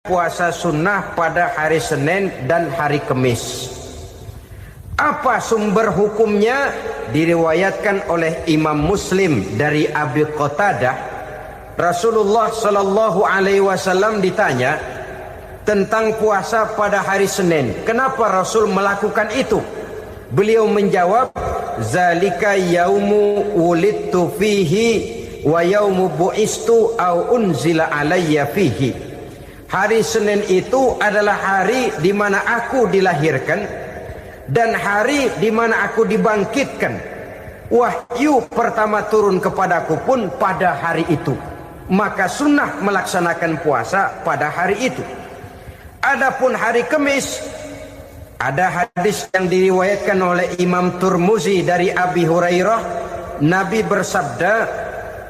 puasa sunnah pada hari Senin dan hari Kamis. Apa sumber hukumnya? Diriwayatkan oleh Imam Muslim dari Abi Qatadah, Rasulullah Shallallahu Alaihi Wasallam ditanya tentang puasa pada hari Senin. Kenapa Rasul melakukan itu? Beliau menjawab, "Zalika yaumu wulidtu fihi wa yaumu bu'istu au unzila alayya fihi." Hari Senin itu adalah hari di mana aku dilahirkan dan hari di mana aku dibangkitkan. Wahyu pertama turun kepadaku pun pada hari itu. Maka sunnah melaksanakan puasa pada hari itu. Adapun hari Kamis, ada hadis yang diriwayatkan oleh Imam Turmuzi dari Abi Hurairah, Nabi bersabda,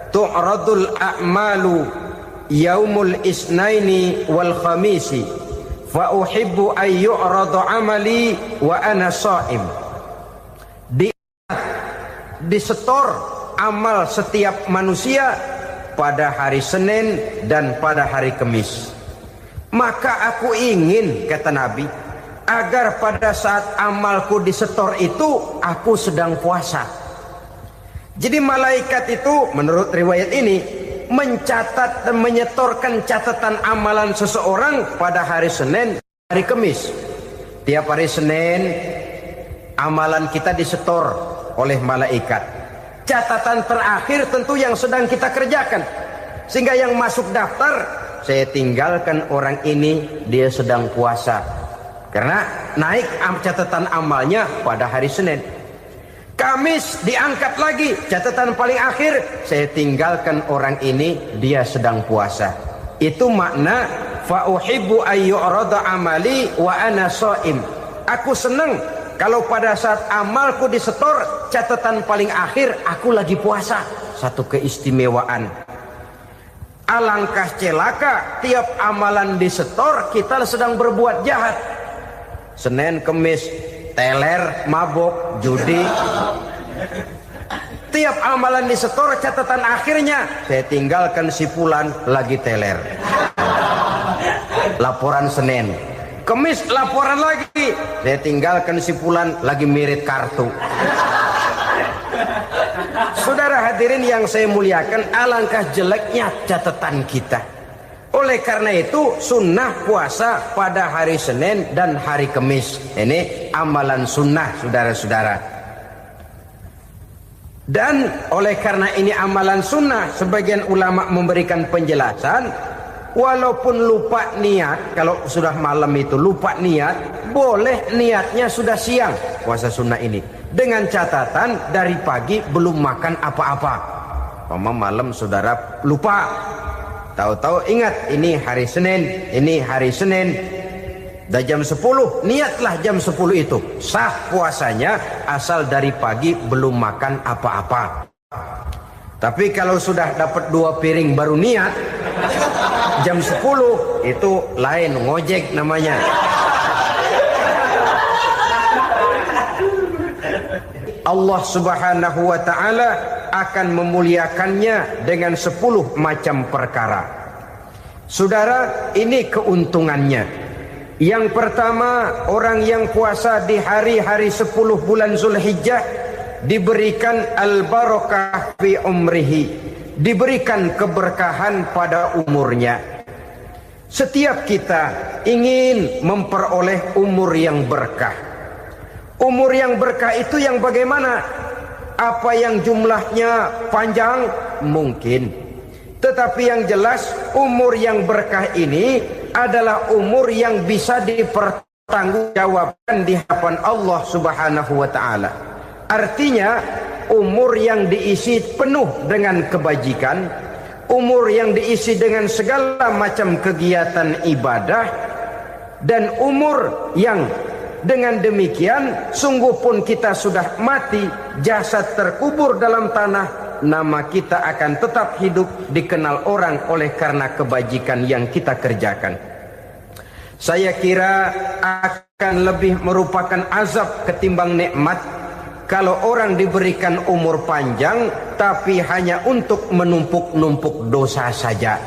"Tu'radul a'malu yaumul isnaini wal khamisi, fa uhibbu an yu'rada amali wa ana sha'im." Disetor amal setiap manusia pada hari Senin dan pada hari Kamis. Maka aku ingin, kata Nabi, agar pada saat amalku disetor itu aku sedang puasa. Jadi malaikat itu menurut riwayat ini mencatat dan menyetorkan catatan amalan seseorang pada hari Senin, hari Kamis. Tiap hari Senin amalan kita disetor oleh malaikat. Catatan terakhir tentu yang sedang kita kerjakan, sehingga yang masuk daftar, saya tinggalkan orang ini, dia sedang puasa, karena naik catatan amalnya pada hari Senin. Kamis diangkat lagi, catatan paling akhir, saya tinggalkan orang ini, dia sedang puasa. Itu makna fa uhibbu ayyurada amali wa ana shaim. Aku senang kalau pada saat amalku disetor, catatan paling akhir aku lagi puasa. Satu keistimewaan. Alangkah celaka tiap amalan disetor kita sedang berbuat jahat. Senin, Kamis, teler, mabok, judi. Tiap amalan disetor, catatan akhirnya saya tinggalkan si fulan lagi teler. Laporan Senin. Kamis laporan lagi, saya tinggalkan si fulan lagi mirit kartu. Saudara hadirin yang saya muliakan, alangkah jeleknya catatan kita. Oleh karena itu sunnah puasa pada hari Senin dan hari Kamis. Ini amalan sunnah, saudara-saudara. Dan oleh karena ini amalan sunnah, sebagian ulama memberikan penjelasan, walaupun lupa niat, kalau sudah malam itu lupa niat, boleh niatnya sudah siang puasa sunnah ini, dengan catatan dari pagi belum makan apa-apa. Malam saudara lupa, tahu-tahu ingat ini hari Senin, ini hari Senin, dah jam 10, niatlah jam 10 itu, sah puasanya asal dari pagi belum makan apa-apa. Tapi kalau sudah dapat 2 piring baru niat, jam 10 itu lain, ngojek namanya. Allah Subhanahu wa ta'ala akan memuliakannya dengan 10 macam perkara. Saudara, ini keuntungannya. Yang pertama, orang yang puasa di hari-hari 10 bulan Zulhijjah diberikan al-barakah fi umrihi, diberikan keberkahan pada umurnya. Setiap kita ingin memperoleh umur yang berkah. Umur yang berkah itu yang bagaimana? Apa yang jumlahnya panjang? Mungkin. Tetapi yang jelas umur yang berkah ini adalah umur yang bisa dipertanggungjawabkan di hadapan Allah Subhanahu wa ta'ala. Artinya umur yang diisi penuh dengan kebajikan, umur yang diisi dengan segala macam kegiatan ibadah, dan umur yang dengan demikian sungguh pun kita sudah mati, jasad terkubur dalam tanah, nama kita akan tetap hidup, dikenal orang oleh karena kebajikan yang kita kerjakan. Saya kira akan lebih merupakan azab ketimbang nikmat kalau orang diberikan umur panjang tapi hanya untuk menumpuk-numpuk dosa saja.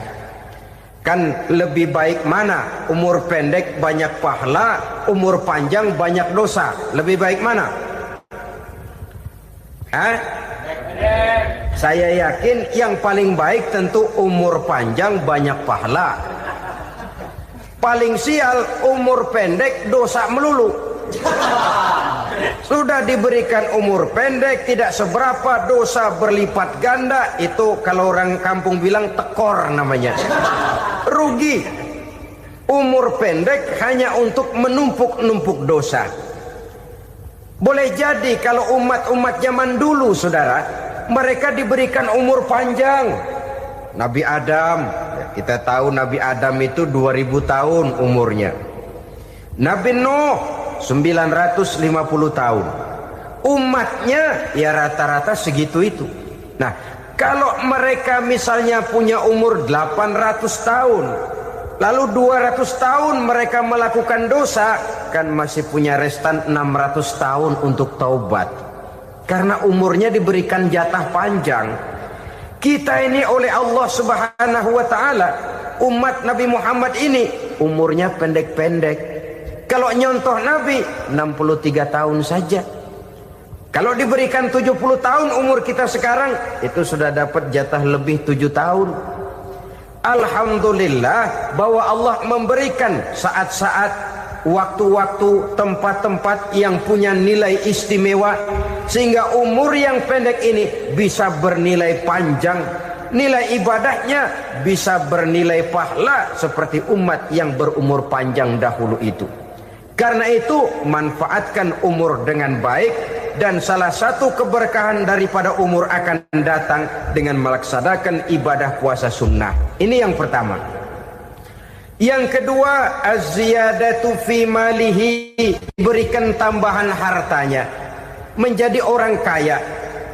Kan lebih baik mana? Umur pendek banyak pahala, umur panjang banyak dosa. Lebih baik mana? Saya yakin yang paling baik tentu umur panjang banyak pahala. Paling sial umur pendek dosa melulu. Sudah diberikan umur pendek tidak seberapa, dosa berlipat ganda. Itu kalau orang kampung bilang tekor namanya. Rugi. Umur pendek hanya untuk menumpuk-numpuk dosa. Boleh jadi kalau umat-umat zaman dulu, saudara, mereka diberikan umur panjang. Nabi Adam, kita tahu Nabi Adam itu 2000 tahun umurnya. Nabi Nuh 950 tahun. Umatnya ya rata-rata segitu itu. Nah, kalau mereka misalnya punya umur 800 tahun, lalu 200 tahun mereka melakukan dosa, kan masih punya restan 600 tahun untuk taubat. Karena umurnya diberikan jatah panjang. Kita ini oleh Allah Subhanahu wa taala, umat Nabi Muhammad ini umurnya pendek-pendek. Kalau nyontoh Nabi 63 tahun saja. Kalau diberikan 70 tahun umur kita sekarang, itu sudah dapat jatah lebih 7 tahun. Alhamdulillah bahwa Allah memberikan saat-saat, waktu-waktu, tempat-tempat yang punya nilai istimewa, sehingga umur yang pendek ini bisa bernilai panjang, nilai ibadahnya bisa bernilai pahala seperti umat yang berumur panjang dahulu itu. Karena itu manfaatkan umur dengan baik, dan salah satu keberkahan daripada umur akan datang dengan melaksanakan ibadah puasa sunnah. Ini yang pertama. Yang kedua, az-ziyadatu fi malihi, berikan tambahan hartanya, menjadi orang kaya.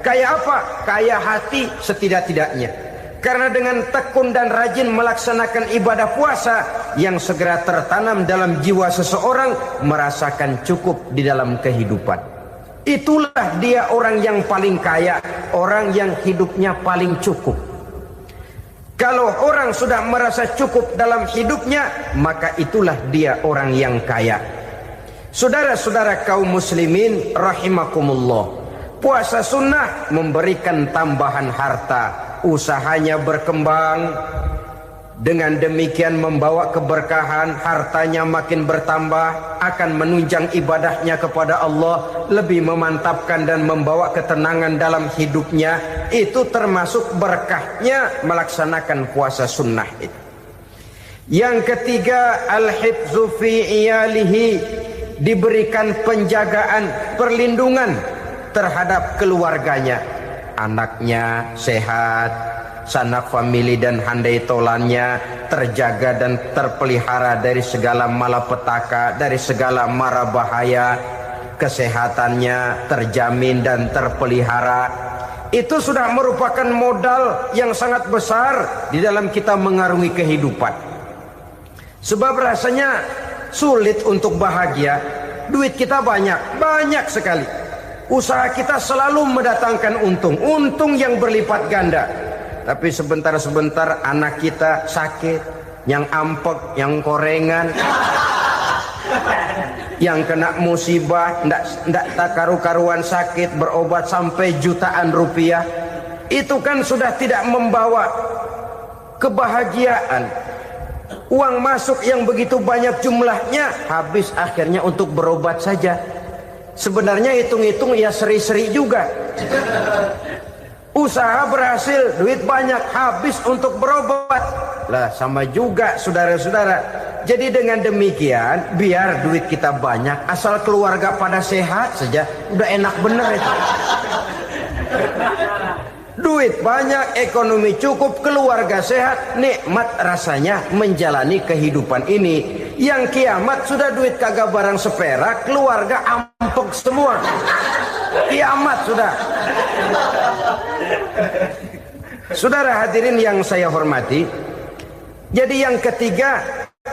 Kaya apa? Kaya hati setidak-tidaknya. Karena dengan tekun dan rajin melaksanakan ibadah puasa, yang segera tertanam dalam jiwa seseorang merasakan cukup di dalam kehidupan. Itulah dia orang yang paling kaya, orang yang hidupnya paling cukup. Kalau orang sudah merasa cukup dalam hidupnya, maka itulah dia orang yang kaya. Saudara-saudara kaum muslimin rahimakumullah, puasa sunnah memberikan tambahan harta. Usahanya berkembang, dengan demikian membawa keberkahan, hartanya makin bertambah, akan menunjang ibadahnya kepada Allah, lebih memantapkan dan membawa ketenangan dalam hidupnya. Itu termasuk berkahnya melaksanakan puasa sunnah itu. Yang ketiga, al-hifzu fi iyalihi, diberikan penjagaan, perlindungan terhadap keluarganya. Anaknya sehat, sanak famili dan handai tolannya terjaga dan terpelihara dari segala malapetaka, dari segala mara bahaya. Kesehatannya terjamin dan terpelihara. Itu sudah merupakan modal yang sangat besar di dalam kita mengarungi kehidupan. Sebab rasanya sulit untuk bahagia. Duit kita banyak sekali. Usaha kita selalu mendatangkan untung yang berlipat ganda. Tapi sebentar-sebentar anak kita sakit, yang ampek, yang korengan, yang kena musibah, ndak tak karu-karuan sakit, berobat sampai jutaan rupiah. Itu kan sudah tidak membawa kebahagiaan. Uang masuk yang begitu banyak jumlahnya, habis akhirnya untuk berobat saja. Sebenarnya hitung-hitung ya seri-seri juga. Usaha berhasil, duit banyak, habis untuk berobat. Lah sama juga saudara-saudara. Jadi dengan demikian, biar duit kita banyak, asal keluarga pada sehat saja, udah enak bener itu. Duit banyak, ekonomi cukup, keluarga sehat, nikmat rasanya menjalani kehidupan ini. Yang kiamat sudah duit kagak barang seperak, keluarga ampek semua. Kiamat sudah. Saudara hadirin yang saya hormati, jadi yang ketiga,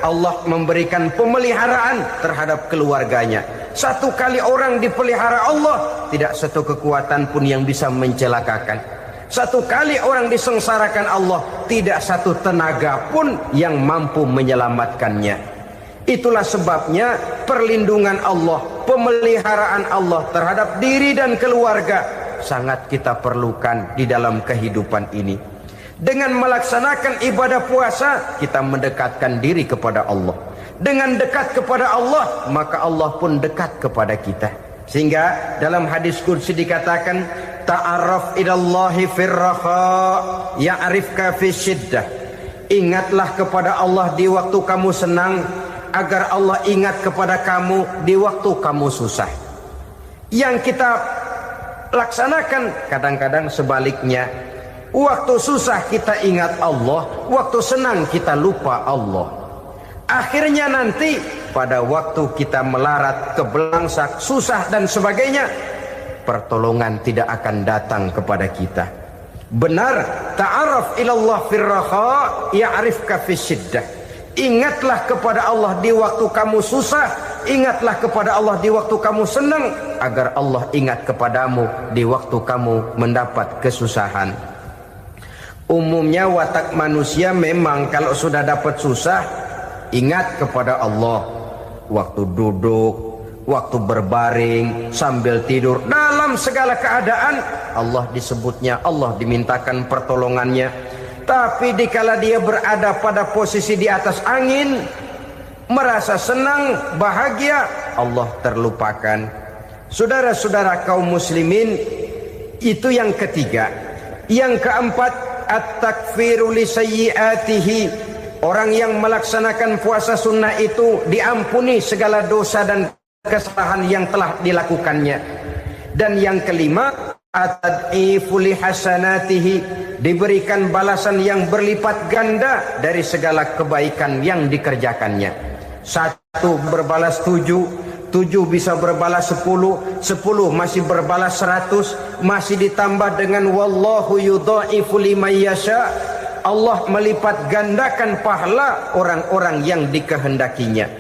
Allah memberikan pemeliharaan terhadap keluarganya. Satu kali orang dipelihara Allah, tidak satu kekuatan pun yang bisa mencelakakan. Satu kali orang disengsarakan Allah, tidak satu tenaga pun yang mampu menyelamatkannya. Itulah sebabnya perlindungan Allah, pemeliharaan Allah terhadap diri dan keluarga sangat kita perlukan di dalam kehidupan ini. Dengan melaksanakan ibadah puasa, kita mendekatkan diri kepada Allah. Dengan dekat kepada Allah, maka Allah pun dekat kepada kita. Sehingga dalam hadis qudsi dikatakan, ta'arraf ilallahi firraha ya'rifka fi syiddah. Ingatlah kepada Allah di waktu kamu senang, agar Allah ingat kepada kamu di waktu kamu susah. Yang kita laksanakan kadang-kadang sebaliknya. Waktu susah kita ingat Allah, waktu senang kita lupa Allah. Akhirnya nanti pada waktu kita melarat, kebelangsak, susah dan sebagainya, pertolongan tidak akan datang kepada kita. Benar, ta'arraf ilallah firraha ya'rifka fi syiddah. Ingatlah kepada Allah di waktu kamu susah, ingatlah kepada Allah di waktu kamu senang, agar Allah ingat kepadamu di waktu kamu mendapat kesusahan. Umumnya watak manusia memang kalau sudah dapat susah, ingat kepada Allah. Waktu duduk, waktu berbaring, sambil tidur, dalam segala keadaan Allah disebutnya, Allah dimintakan pertolongannya. Tapi dikala dia berada pada posisi di atas angin, merasa senang, bahagia, Allah terlupakan. Saudara-saudara kaum muslimin, itu yang ketiga. Yang keempat, at-takfiru li sayyiatihi. Orang yang melaksanakan puasa sunnah itu diampuni segala dosa dan kesalahan yang telah dilakukannya. Dan yang kelima, at-tad'ifu li hasanatihi. Diberikan balasan yang berlipat ganda dari segala kebaikan yang dikerjakannya. 1 berbalas 7, 7 bisa berbalas 10, 10 masih berbalas 100, masih ditambah dengan wallahu yudha'ifu liman yasha. Allah melipat gandakan pahala orang-orang yang dikehendakinya.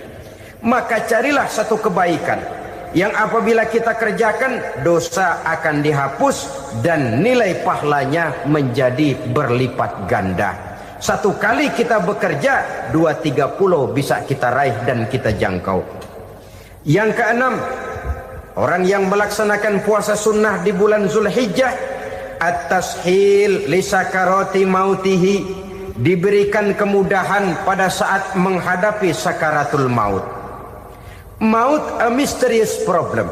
Maka carilah satu kebaikan yang apabila kita kerjakan, dosa akan dihapus dan nilai pahalanya menjadi berlipat ganda. 1 kali kita bekerja, 2-3 pulau bisa kita raih dan kita jangkau. Yang keenam, orang yang melaksanakan puasa sunnah di bulan Zulhijjah, at-tashil li sakarati mautihi. Diberikan kemudahan pada saat menghadapi sakaratul maut. Maut a mysterious problem.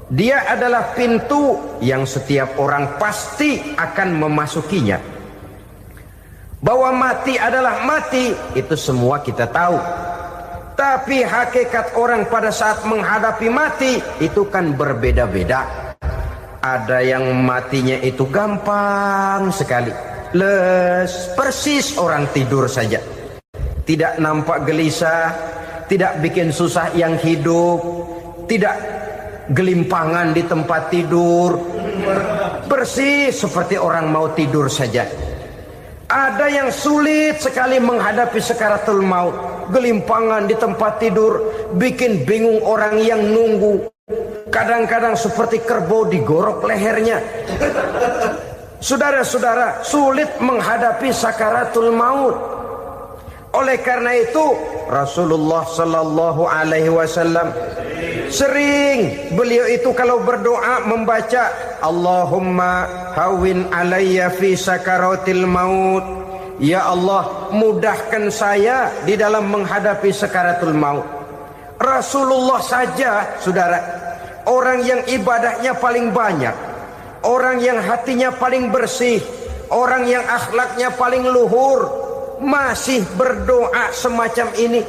Dia adalah pintu yang setiap orang pasti akan memasukinya. Bahwa mati adalah mati, itu semua kita tahu. Tapi hakikat orang pada saat menghadapi mati itu kan berbeda-beda. Ada yang matinya itu gampang sekali, persis orang tidur saja, tidak nampak gelisah, tidak bikin susah yang hidup, tidak gelimpangan di tempat tidur, persis seperti orang mau tidur saja. Ada yang sulit sekali menghadapi sakaratul maut, gelimpangan di tempat tidur, bikin bingung orang yang nunggu. Kadang-kadang seperti kerbau digorok lehernya. Saudara-saudara, sulit menghadapi sakaratul maut. Oleh karena itu Rasulullah sallallahu alaihi wasallam sering beliau itu kalau berdoa membaca Allahumma hawin alayya fi sakaratil maut. Ya Allah, mudahkan saya di dalam menghadapi sakaratul maut. Rasulullah saja, saudara, orang yang ibadahnya paling banyak, orang yang hatinya paling bersih, orang yang akhlaknya paling luhur, masih berdoa semacam ini.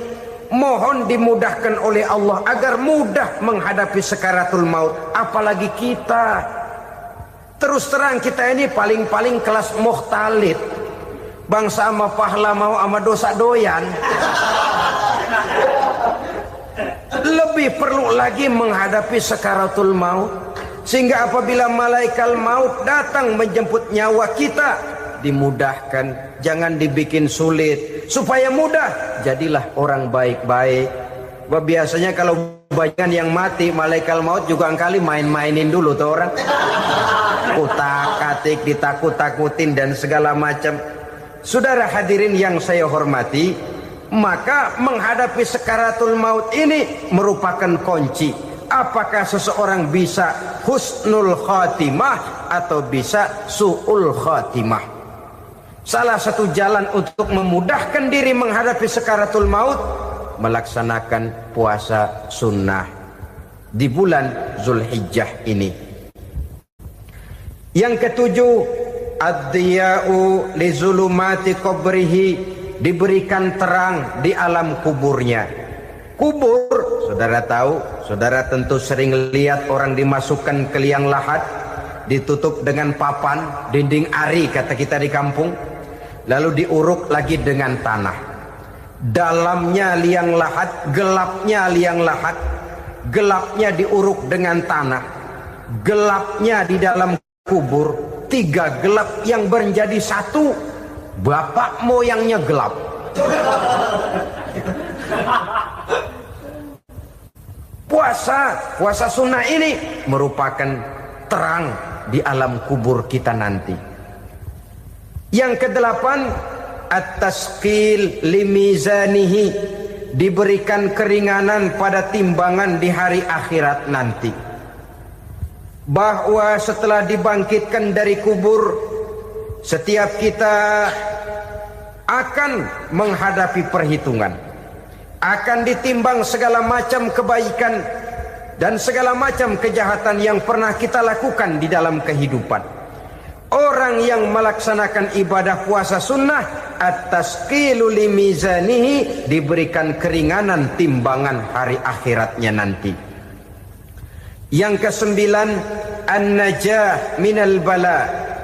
Mohon dimudahkan oleh Allah agar mudah menghadapi sakaratul maut. Apalagi kita, terus terang kita ini paling-paling kelas muhtalid, bangsa sama pahala mau sama dosa doyan. Lebih perlu lagi menghadapi sakaratul maut. Sehingga apabila malaikat maut datang menjemput nyawa kita, dimudahkan, jangan dibikin sulit, supaya mudah. Jadilah orang baik-baik. Biasanya kalau banyak yang mati, malaikat maut juga kali main-mainin dulu tuh orang. Utak-atik, ditakut-takutin dan segala macam. Saudara hadirin yang saya hormati, maka menghadapi sakaratul maut ini merupakan kunci. Apakah seseorang bisa husnul khatimah atau bisa su'ul khatimah? Salah satu jalan untuk memudahkan diri menghadapi sakaratul maut, melaksanakan puasa sunnah di bulan Zulhijjah ini. Yang ketujuh, ad-diya'u li zulumati qabrihi, diberikan terang di alam kuburnya. Kubur, saudara tahu, saudara tentu sering lihat orang dimasukkan ke liang lahat, ditutup dengan papan, dinding ari kata kita di kampung, lalu diuruk lagi dengan tanah. Dalamnya liang lahat, gelapnya liang lahat, gelapnya diuruk dengan tanah, gelapnya di dalam kubur, tiga gelap yang menjadi satu. Bapak moyangnya gelap. Puasa sunnah ini merupakan terang di alam kubur kita nanti. Yang kedelapan, at-tasqil limizanihi, diberikan keringanan pada timbangan di hari akhirat nanti. Bahwa setelah dibangkitkan dari kubur, setiap kita akan menghadapi perhitungan, akan ditimbang segala macam kebaikan dan segala macam kejahatan yang pernah kita lakukan di dalam kehidupan. Orang yang melaksanakan ibadah puasa sunnah, at-tasqilu limizanihi, diberikan keringanan timbangan hari akhiratnya nanti. Yang kesembilan, an-najah minal bala,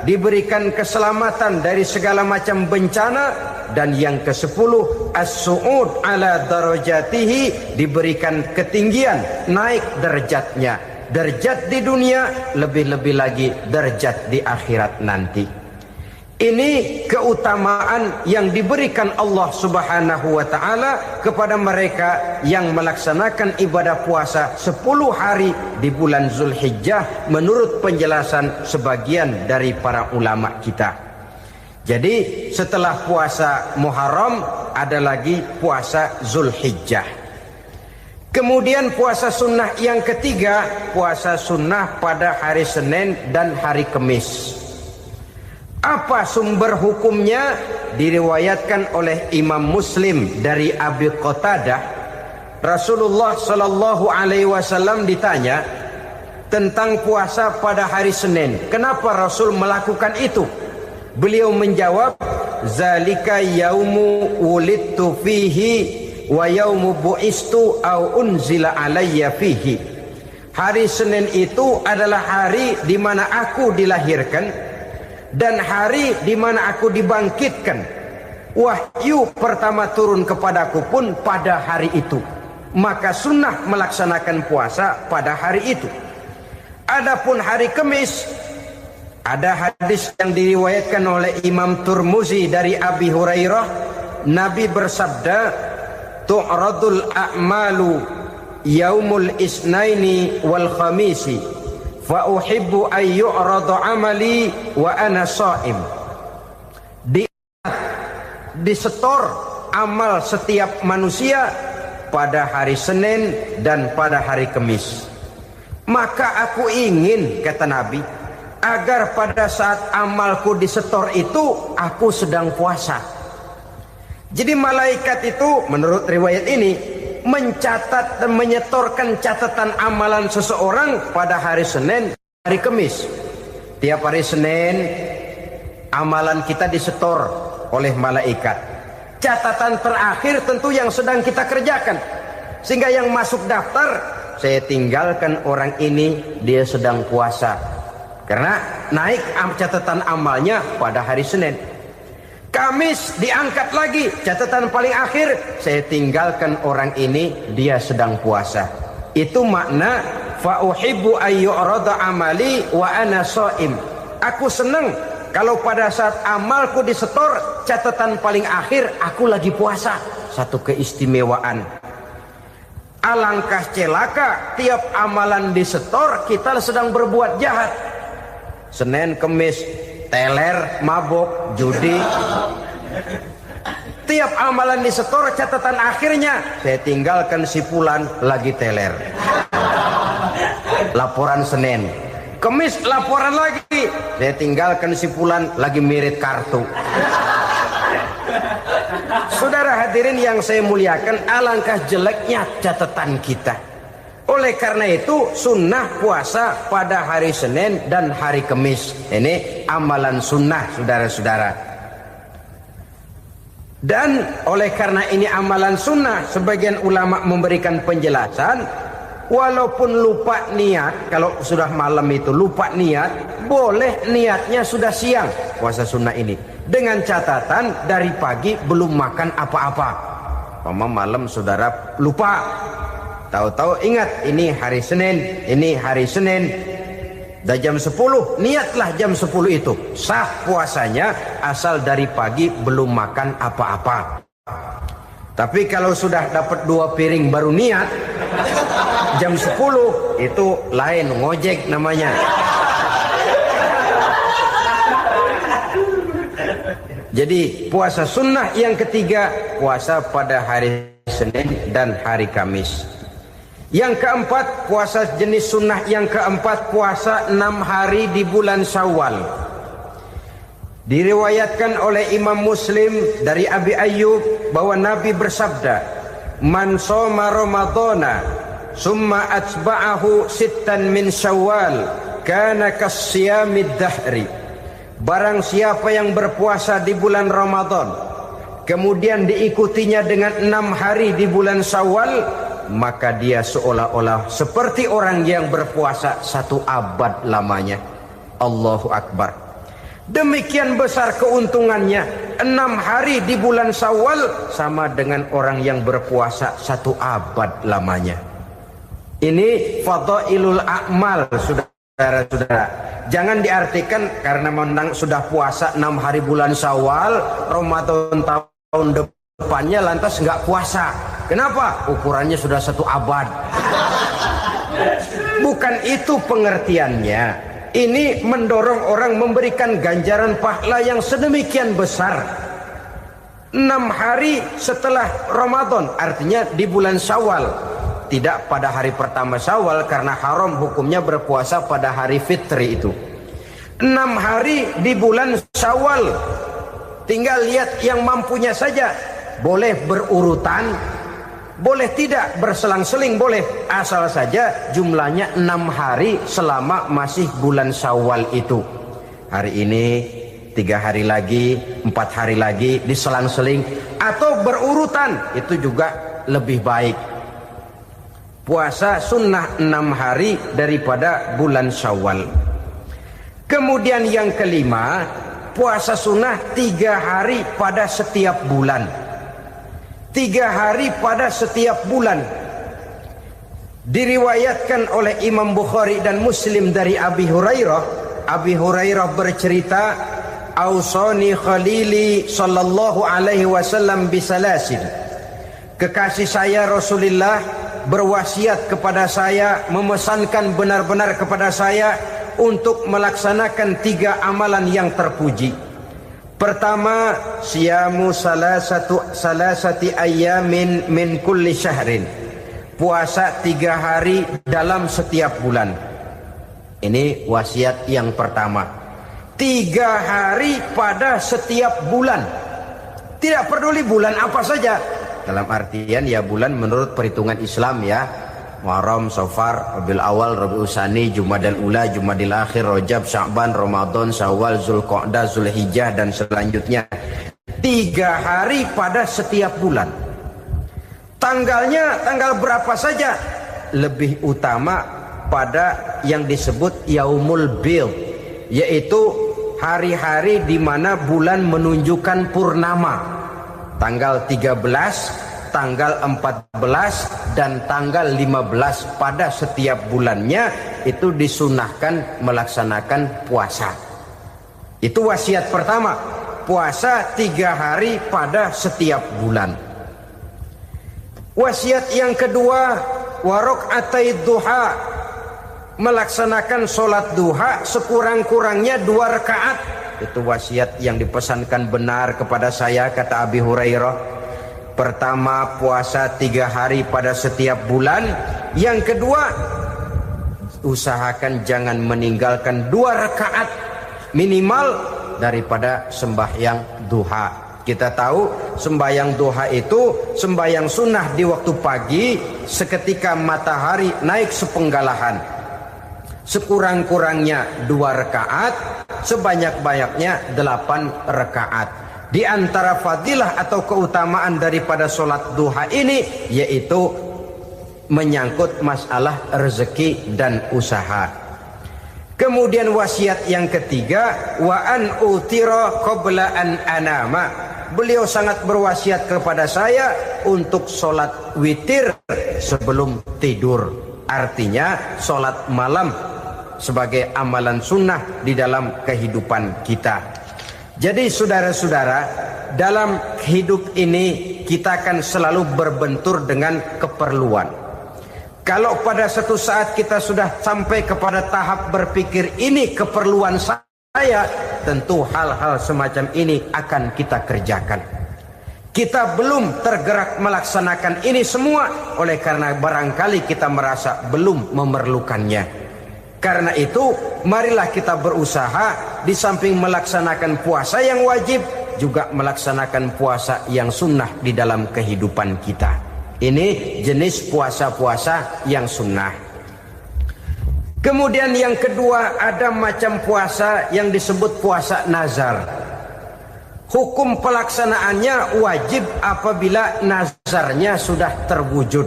diberikan keselamatan dari segala macam bencana. Dan yang ke-10, as-su'ud ala darajatihi, diberikan ketinggian, naik derajatnya, derajat di dunia, lebih-lebih lagi derajat di akhirat nanti. Ini keutamaan yang diberikan Allah Subhanahu wa ta'ala kepada mereka yang melaksanakan ibadah puasa 10 hari di bulan Zulhijjah menurut penjelasan sebagian dari para ulama kita. Jadi setelah puasa Muharram ada lagi puasa Zulhijjah. Kemudian puasa sunnah yang ketiga, puasa sunnah pada hari Senin dan hari Kamis. Apa sumber hukumnya? Diriwayatkan oleh Imam Muslim dari Abi Qatadah, Rasulullah sallallahu alaihi wasallam ditanya tentang puasa pada hari Senin. Kenapa Rasul melakukan itu? Beliau menjawab, zalika yaumu wulidtu fihi wa yaumu bu'istu au unzila alayya fihi. Hari Senin itu adalah hari di mana aku dilahirkan dan hari di mana aku dibangkitkan. Wahyu pertama turun kepadaku pun pada hari itu. Maka sunnah melaksanakan puasa pada hari itu. Adapun hari Kamis, ada hadis yang diriwayatkan oleh Imam Turmuzi dari Abi Hurairah, Nabi bersabda, tu'radul a'malu yaumul isnaini wal khamisi fa uhibbu ay yu'rada amali wa ana sha'im. Disetor amal setiap manusia pada hari Senin dan pada hari Kamis. Maka aku ingin, kata Nabi, agar pada saat amalku disetor itu aku sedang puasa. Jadi malaikat itu menurut riwayat ini mencatat dan menyetorkan catatan amalan seseorang pada hari Senin, hari Kamis. Tiap hari Senin amalan kita disetor oleh malaikat. Catatan terakhir tentu yang sedang kita kerjakan, sehingga yang masuk daftar, saya tinggalkan orang ini, dia sedang puasa, karena naik catatan amalnya pada hari Senin. Kamis diangkat lagi, catatan paling akhir, saya tinggalkan orang ini, dia sedang puasa. Itu makna fa uhibbu ayyurada amali wa ana shaim. Aku senang kalau pada saat amalku disetor, catatan paling akhir aku lagi puasa. Satu keistimewaan. Alangkah celaka tiap amalan disetor kita sedang berbuat jahat. Senin, Kemis, teler, mabok, judi. Tiap amalan disetor, catatan akhirnya saya tinggalkan si Fulan lagi teler. Laporan Senin. Kemis laporan lagi, saya tinggalkan si Fulan lagi mirit kartu. Saudara hadirin yang saya muliakan, alangkah jeleknya catatan kita. Oleh karena itu sunnah puasa pada hari Senin dan hari Kemis. Ini amalan sunnah saudara-saudara. Dan oleh karena ini amalan sunnah, sebagian ulama memberikan penjelasan, walaupun lupa niat, kalau sudah malam itu lupa niat, boleh niatnya sudah siang puasa sunnah ini, dengan catatan dari pagi belum makan apa-apa. Malam saudara lupa, tahu-tahu ingat ini hari Senin, dah jam 10, niatlah jam 10 itu, sah puasanya asal dari pagi belum makan apa-apa. Tapi kalau sudah dapat 2 piring baru niat, jam 10 itu lain, ngojek namanya. Jadi puasa sunnah yang ketiga, puasa pada hari Senin dan hari Kamis. Yang keempat, puasa jenis sunnah yang keempat, puasa 6 hari di bulan Syawal. Diriwayatkan oleh Imam Muslim dari Abi Ayyub bahwa Nabi bersabda, "Man shoma Ramadhana summa atba'ahu sittan min Syawal kana kasyamid dahri." Barang siapa yang berpuasa di bulan Ramadan, kemudian diikutinya dengan 6 hari di bulan Syawal, maka dia seolah-olah seperti orang yang berpuasa 1 abad lamanya. Allahu Akbar. Demikian besar keuntungannya. 6 hari di bulan Syawal sama dengan orang yang berpuasa 1 abad lamanya. Ini fadailul a'mal, saudara-saudara. Jangan diartikan karena menang sudah puasa 6 hari bulan Syawal, Ramadan tahun depannya lantas nggak puasa. Kenapa? Ukurannya sudah 1 abad. Bukan itu pengertiannya. Ini mendorong orang memberikan ganjaran pahala yang sedemikian besar. 6 hari setelah Ramadan, artinya di bulan Syawal. Tidak pada hari pertama Syawal karena haram hukumnya berpuasa pada hari fitri itu. 6 hari di bulan Syawal. Tinggal lihat yang mampunya saja. Boleh berurutan, boleh tidak berselang-seling, boleh. Asal saja jumlahnya 6 hari selama masih bulan Syawal itu. Hari ini 3 hari lagi, 4 hari lagi, diselang-seling atau berurutan, itu juga lebih baik. Puasa sunnah 6 hari daripada bulan Syawal. Kemudian yang kelima, puasa sunnah 3 hari pada setiap bulan. 3 hari pada setiap bulan. Diriwayatkan oleh Imam Bukhari dan Muslim dari Abi Hurairah. Abi Hurairah bercerita, "Ausani khalili sallallahu alaihi wasallam bisalasin." Kekasih saya Rasulullah berwasiat kepada saya, memesankan benar-benar kepada saya untuk melaksanakan 3 amalan yang terpuji. Pertama, siyamu salasati ayyamin min kulli syahrin. Puasa 3 hari dalam setiap bulan. Ini wasiat yang pertama. 3 hari pada setiap bulan. Tidak peduli bulan apa saja. Dalam artian ya bulan menurut perhitungan Islam ya. Muharram, Safar, Rabiul Awal, Rabiul Tsani, Jumadal Ula, Jumadil Akhir, Rajab, Sya'ban, Ramadan, Syawal, Zulqa'dah, Zulhijjah dan selanjutnya. 3 hari pada setiap bulan. Tanggalnya tanggal berapa saja. Lebih utama pada yang disebut Yaumul Bid, yaitu hari-hari di mana bulan menunjukkan purnama. Tanggal 13, tanggal 14 dan tanggal 15 pada setiap bulannya itu disunahkan melaksanakan puasa. Itu wasiat pertama, puasa 3 hari pada setiap bulan. Wasiat yang kedua, wa raka'atai duha, melaksanakan sholat duha sekurang-kurangnya 2 rakaat. Itu wasiat yang dipesankan benar kepada saya, kata Abi Hurairah. Pertama, puasa 3 hari pada setiap bulan. Yang kedua, usahakan jangan meninggalkan 2 rakaat minimal daripada sembahyang duha. Kita tahu sembahyang duha itu sembahyang sunnah di waktu pagi seketika matahari naik sepenggalahan. Sekurang-kurangnya 2 rakaat, sebanyak-banyaknya 8 rakaat. Di antara fadilah atau keutamaan daripada sholat duha ini yaitu menyangkut masalah rezeki dan usaha. Kemudian wasiat yang ketiga, wa an utira qabla an anama. Beliau sangat berwasiat kepada saya untuk sholat witir sebelum tidur. Artinya sholat malam sebagai amalan sunnah di dalam kehidupan kita. Jadi saudara-saudara, dalam hidup ini kita akan selalu berbentur dengan keperluan. Kalau pada satu saat kita sudah sampai kepada tahap berpikir ini keperluan saya, tentu hal-hal semacam ini akan kita kerjakan. Kita belum tergerak melaksanakan ini semua oleh karena barangkali kita merasa belum memerlukannya. Karena itu marilah kita berusaha di samping melaksanakan puasa yang wajib juga melaksanakan puasa yang sunnah di dalam kehidupan kita. Ini jenis puasa-puasa yang sunnah. Kemudian yang kedua, ada macam puasa yang disebut puasa nazar. Hukum pelaksanaannya wajib apabila nazarnya sudah terwujud.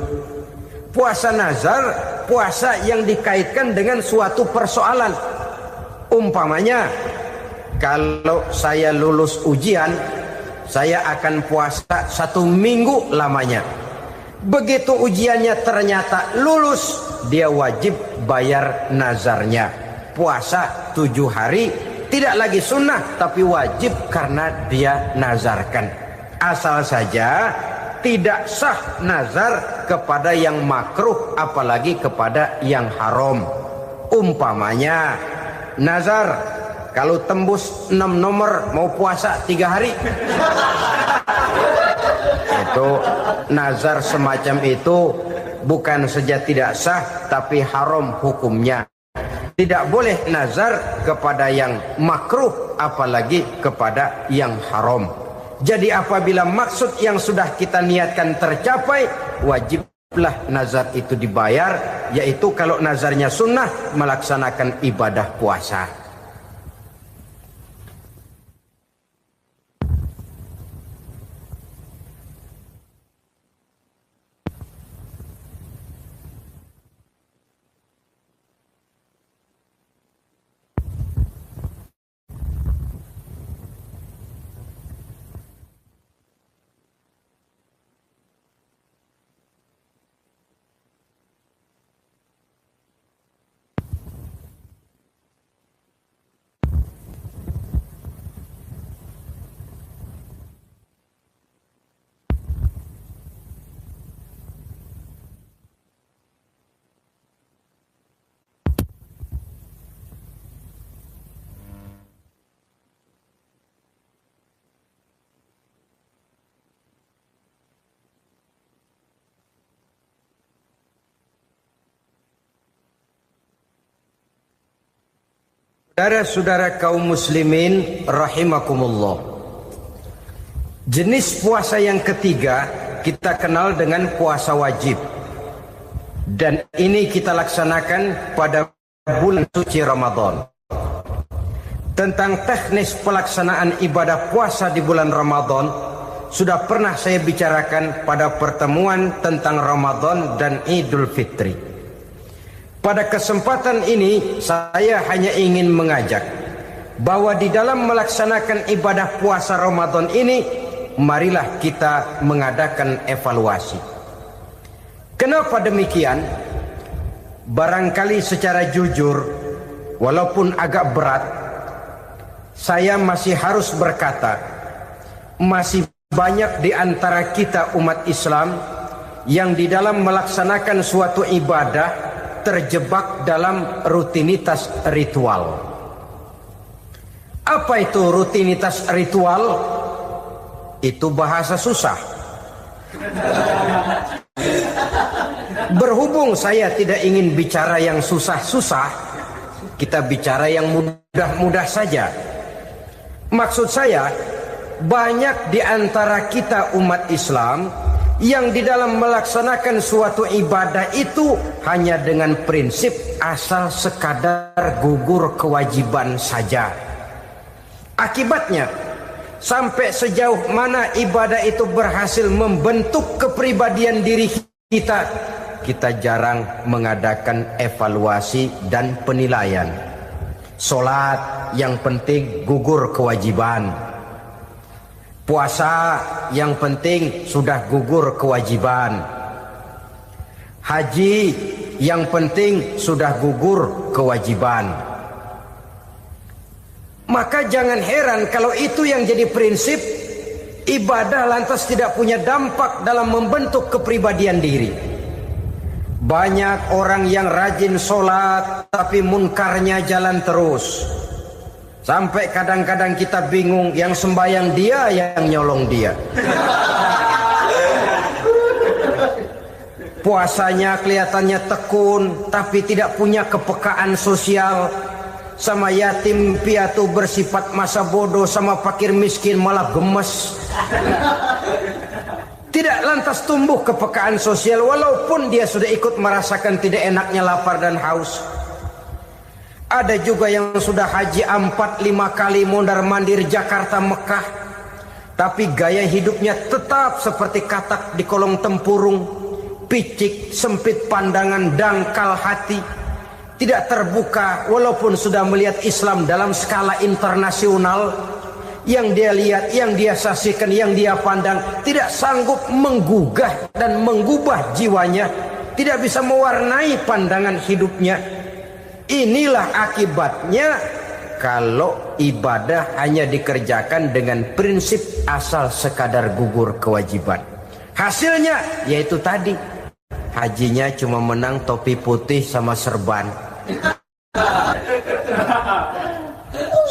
Puasa nazar, puasa yang dikaitkan dengan suatu persoalan. Umpamanya, kalau saya lulus ujian, saya akan puasa 1 minggu lamanya. Begitu ujiannya ternyata lulus, dia wajib bayar nazarnya. Puasa 7 hari, tidak lagi sunnah tapi wajib karena dia nazarkan. Asal saja tidak sah nazar kepada yang makruh apalagi kepada yang haram. Umpamanya nazar kalau tembus 6 nomor mau puasa 3 hari. Itu nazar semacam itu bukan saja tidak sah tapi haram hukumnya. Tidak boleh nazar kepada yang makruh apalagi kepada yang haram. Jadi apabila maksud yang sudah kita niatkan tercapai, wajiblah nazar itu dibayar, yaitu kalau nazarnya sunnah melaksanakan ibadah puasa. Saudara-saudara kaum muslimin rahimakumullah. Jenis puasa yang ketiga kita kenal dengan puasa wajib. Dan ini kita laksanakan pada bulan suci Ramadan. Tentang teknis pelaksanaan ibadah puasa di bulan Ramadan sudah pernah saya bicarakan pada pertemuan tentang Ramadan dan Idul Fitri. Pada kesempatan ini saya hanya ingin mengajak bahwa di dalam melaksanakan ibadah puasa Ramadan ini marilah kita mengadakan evaluasi. Kenapa demikian? Barangkali secara jujur walaupun agak berat saya masih harus berkata masih banyak di antara kita umat Islam yang di dalam melaksanakan suatu ibadah terjebak dalam rutinitas ritual. Apa itu rutinitas ritual? Itu bahasa susah. Berhubung saya tidak ingin bicara yang susah-susah, kita bicara yang mudah-mudah saja. Maksud saya, banyak di antara kita umat Islam yang di dalam melaksanakan suatu ibadah itu hanya dengan prinsip asal sekadar gugur kewajiban saja. Akibatnya, sampai sejauh mana ibadah itu berhasil membentuk kepribadian diri kita, kita jarang mengadakan evaluasi dan penilaian. Solat yang penting gugur kewajiban. Puasa yang penting sudah gugur kewajiban. Haji yang penting sudah gugur kewajiban. Maka jangan heran kalau itu yang jadi prinsip, ibadah lantas tidak punya dampak dalam membentuk kepribadian diri. Banyak orang yang rajin sholat tapi munkarnya jalan terus. Sampai kadang-kadang kita bingung, yang sembahyang dia, yang nyolong dia. Puasanya kelihatannya tekun tapi tidak punya kepekaan sosial. Sama yatim piatu bersifat masa bodoh, sama fakir miskin malah gemes. Tidak lantas tumbuh kepekaan sosial walaupun dia sudah ikut merasakan tidak enaknya lapar dan haus. Ada juga yang sudah haji 4-5 kali mondar-mandir Jakarta Mekah, tapi gaya hidupnya tetap seperti katak di kolong tempurung, picik, sempit pandangan, dangkal hati, tidak terbuka walaupun sudah melihat Islam dalam skala internasional. Yang dia lihat, yang dia saksikan, yang dia pandang tidak sanggup menggugah dan mengubah jiwanya, tidak bisa mewarnai pandangan hidupnya. Inilah akibatnya kalau ibadah hanya dikerjakan dengan prinsip asal sekadar gugur kewajiban. Hasilnya yaitu tadi, hajinya cuma menang topi putih sama serban.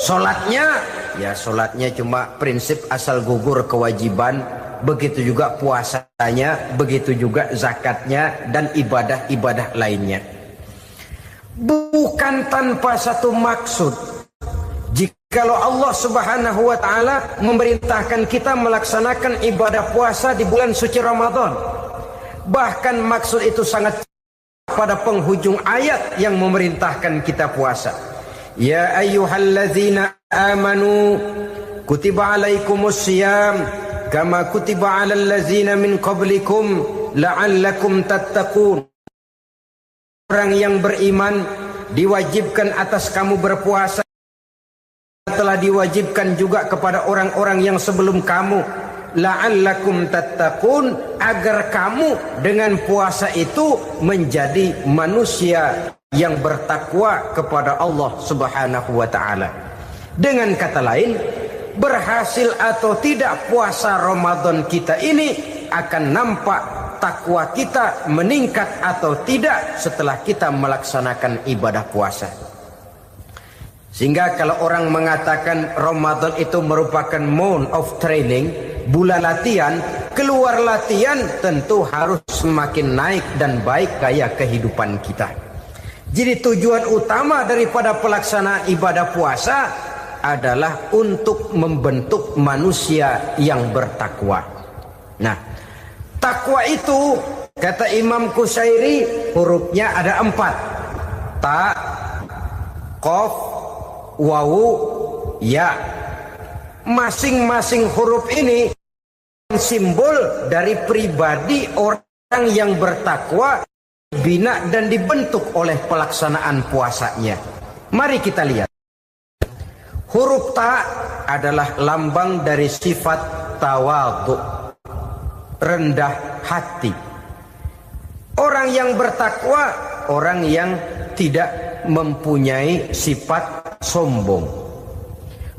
Sholatnya cuma prinsip asal gugur kewajiban. Begitu juga puasanya, begitu juga zakatnya dan ibadah-ibadah lainnya. Bukan tanpa satu maksud. Jikalau Allah Subhanahu wa ta'ala memerintahkan kita melaksanakan ibadah puasa di bulan suci Ramadan, bahkan maksud itu sangat pada penghujung ayat yang memerintahkan kita puasa. Ya ayyuhallazina amanu kutiba alaikumus syiyam kama kutiba alal ladzina min qablikum la'allakum tattaqun. Orang yang beriman diwajibkan atas kamu berpuasa, telah diwajibkan juga kepada orang-orang yang sebelum kamu, la'allakum tattaqun, agar kamu dengan puasa itu menjadi manusia yang bertakwa kepada Allah Subhanahu wa ta'ala. Dengan kata lain, berhasil atau tidak puasa Ramadan kita ini akan nampak takwa kita meningkat atau tidak setelah kita melaksanakan ibadah puasa. Sehingga kalau orang mengatakan Ramadan itu merupakan month of training, bulan latihan, keluar latihan tentu harus semakin naik dan baik gaya kehidupan kita. Jadi tujuan utama daripada pelaksanaan ibadah puasa adalah untuk membentuk manusia yang bertakwa. Nah, takwa itu kata Imam Qusairi hurufnya ada 4. Ta, qaf, wawu, ya. Masing-masing huruf ini simbol dari pribadi orang yang bertakwa, bina dan dibentuk oleh pelaksanaan puasanya. Mari kita lihat. Huruf ta adalah lambang dari sifat tawadhu, rendah hati. Orang yang bertakwa, orang yang tidak mempunyai sifat sombong.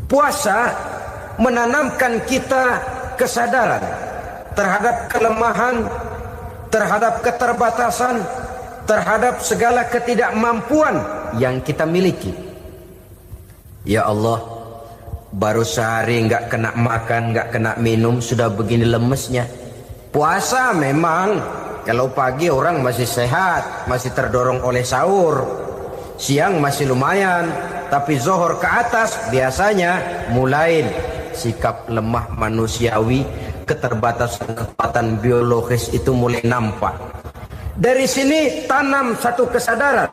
Puasa menanamkan kita kesadaran terhadap kelemahan, terhadap keterbatasan, terhadap segala ketidakmampuan yang kita miliki. Ya Allah, baru sehari nggak kena makan, nggak kena minum, sudah begini lemesnya. Puasa memang, kalau pagi orang masih sehat, masih terdorong oleh sahur. Siang masih lumayan, tapi zuhur ke atas biasanya mulai sikap lemah manusiawi, keterbatasan kekuatan biologis itu mulai nampak. Dari sini tanam satu kesadaran.